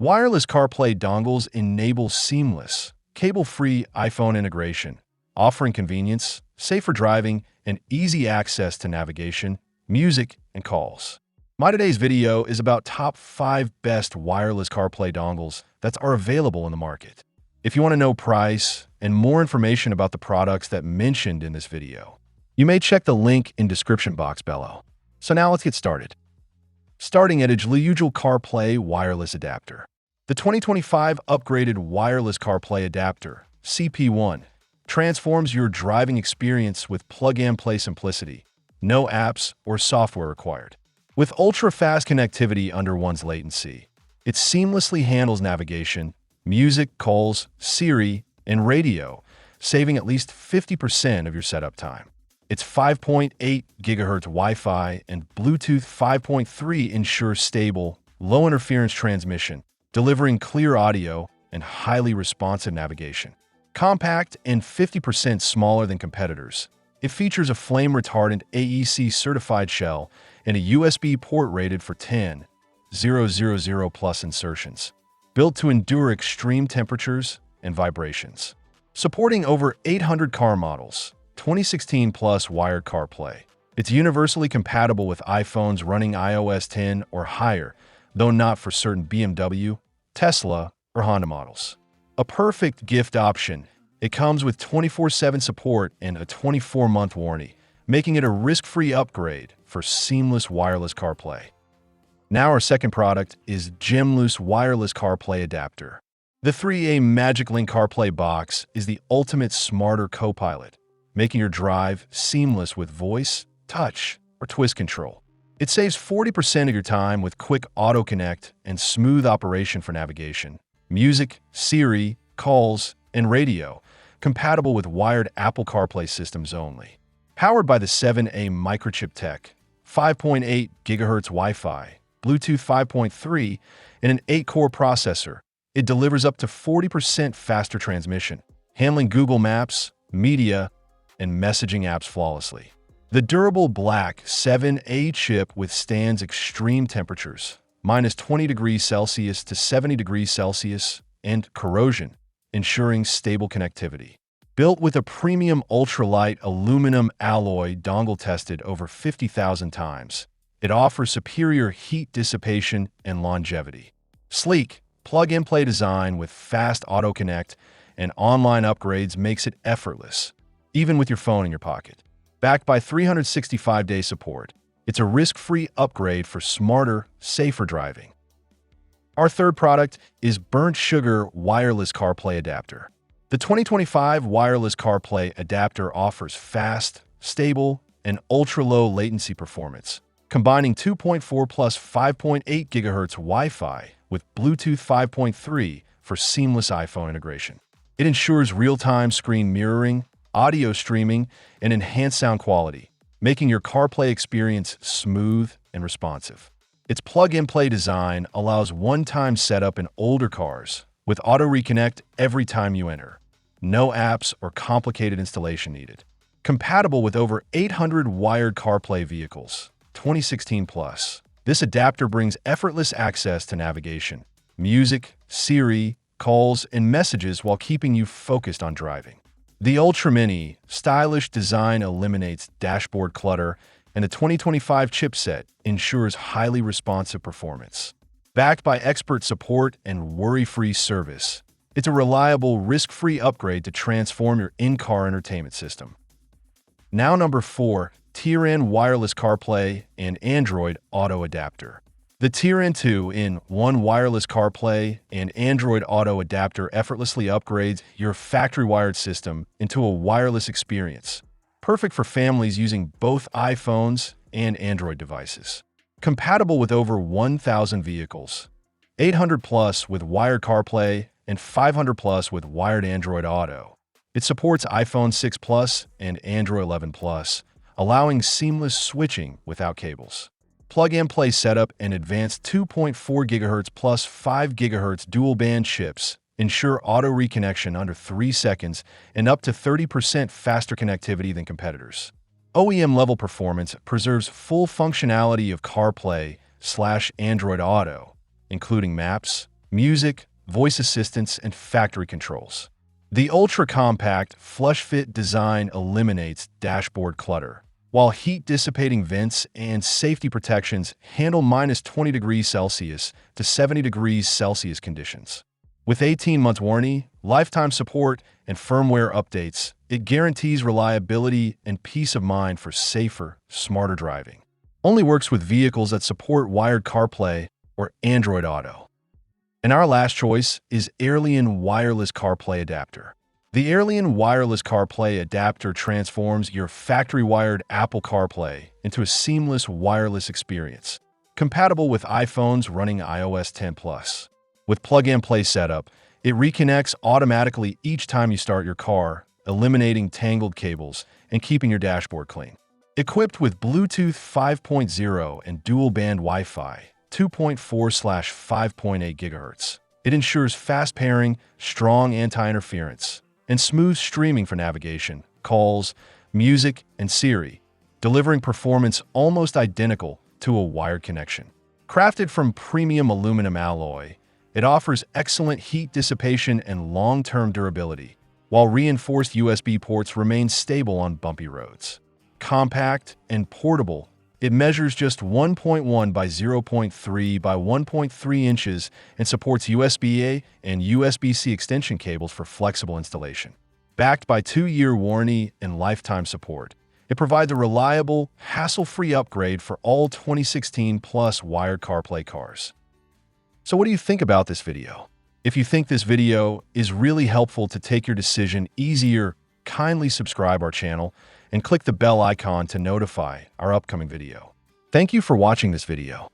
Wireless CarPlay dongles enable seamless, cable-free iPhone integration, offering convenience, safer driving, and easy access to navigation, music, and calls. My today's video is about top 5 best wireless CarPlay dongles that are available in the market. If you want to know price and more information about the products that mentioned in this video, you may check the link in description box below. So now let's get started. Starting at the usual CarPlay wireless adapter. The 2025 upgraded wireless CarPlay adapter, CP1, transforms your driving experience with plug-and-play simplicity, no apps or software required. With ultra-fast connectivity under one's latency, it seamlessly handles navigation, music, calls, Siri, and radio, saving at least 50% of your setup time. Its 5.8 GHz Wi-Fi and Bluetooth 5.3 ensure stable, low-interference transmission, delivering clear audio and highly responsive navigation. Compact and 50% smaller than competitors, it features a flame-retardant AEC-certified shell and a USB port rated for 10,000 plus insertions, built to endure extreme temperatures and vibrations. Supporting over 800 car models, 2016 plus wired CarPlay. It's universally compatible with iPhones running iOS 10 or higher, though not for certain BMW, Tesla, or Honda models. A perfect gift option, it comes with 24/7 support and a 24-month warranty, making it a risk-free upgrade for seamless wireless CarPlay. Now our second product is Gemloose Wireless CarPlay Adapter. The 3A Magic Link CarPlay box is the ultimate smarter co-pilot, making your drive seamless with voice, touch, or twist control. It saves 40% of your time with quick auto connect and smooth operation for navigation, music, Siri, calls, and radio, compatible with wired Apple CarPlay systems only. Powered by the 7A microchip tech, 5.8 GHz Wi-Fi, Bluetooth 5.3, and an 8-core processor, it delivers up to 40% faster transmission, handling Google Maps, media, and messaging apps flawlessly. The durable black 7A chip withstands extreme temperatures, minus 20 degrees Celsius to 70 degrees Celsius, and corrosion, ensuring stable connectivity. Built with a premium ultralight aluminum alloy dongle tested over 50,000 times, it offers superior heat dissipation and longevity. Sleek, plug-and-play design with fast auto connect and online upgrades makes it effortless, even with your phone in your pocket. Backed by 365-day support, it's a risk-free upgrade for smarter, safer driving. Our third product is Burnt Sugar Wireless CarPlay Adapter. The 2025 Wireless CarPlay Adapter offers fast, stable, and ultra-low latency performance, combining 2.4 plus 5.8 GHz Wi-Fi with Bluetooth 5.3 for seamless iPhone integration. It ensures real-time screen mirroring, audio streaming, and enhanced sound quality, making your CarPlay experience smooth and responsive. Its plug-and-play design allows one-time setup in older cars, with auto reconnect every time you enter. No apps or complicated installation needed. Compatible with over 800 wired CarPlay vehicles, 2016 plus. This adapter brings effortless access to navigation, music, Siri, calls, and messages while keeping you focused on driving. The Ultra Mini, stylish design eliminates dashboard clutter, and the 2025 chipset ensures highly responsive performance. Backed by expert support and worry-free service, it's a reliable, risk-free upgrade to transform your in-car entertainment system. Now number 4, Tier-N Wireless CarPlay and Android Auto Adapter. The Tier-N 2-in-1 wireless CarPlay and Android Auto Adapter effortlessly upgrades your factory-wired system into a wireless experience, perfect for families using both iPhones and Android devices. Compatible with over 1,000 vehicles, 800 plus with wired CarPlay and 500 plus with wired Android Auto. It supports iPhone 6 Plus and Android 11 Plus, allowing seamless switching without cables. Plug-and-play setup and advanced 2.4 GHz plus 5 GHz dual-band chips ensure auto reconnection under 3 seconds and up to 30% faster connectivity than competitors. OEM-level performance preserves full functionality of CarPlay/Android Auto, including maps, music, voice assistants, and factory controls. The ultra-compact, flush-fit design eliminates dashboard clutter, while heat-dissipating vents and safety protections handle -20 degrees Celsius to 70 degrees Celsius conditions. With 18 months warranty, lifetime support, and firmware updates, it guarantees reliability and peace of mind for safer, smarter driving. Only works with vehicles that support wired CarPlay or Android Auto. And our last choice is Airlian Wireless CarPlay Adapter. The Airlian Wireless CarPlay Adapter transforms your factory-wired Apple CarPlay into a seamless wireless experience, compatible with iPhones running iOS 10 Plus. With plug-and-play setup, it reconnects automatically each time you start your car, eliminating tangled cables and keeping your dashboard clean. Equipped with Bluetooth 5.0 and dual-band Wi-Fi 2.4/5.8 GHz, it ensures fast pairing, strong anti-interference, and smooth streaming for navigation, calls, music, and Siri, delivering performance almost identical to a wired connection. Crafted from premium aluminum alloy, it offers excellent heat dissipation and long-term durability, while reinforced USB ports remain stable on bumpy roads. Compact and portable, it measures just 1.1 by 0.3 by 1.3 inches and supports USB-A and USB-C extension cables for flexible installation. Backed by 2-year warranty and lifetime support, it provides a reliable, hassle-free upgrade for all 2016 plus wired CarPlay cars. So what do you think about this video? If you think this video is really helpful to take your decision easier, kindly subscribe our channel and click the bell icon to notify our upcoming video. Thank you for watching this video.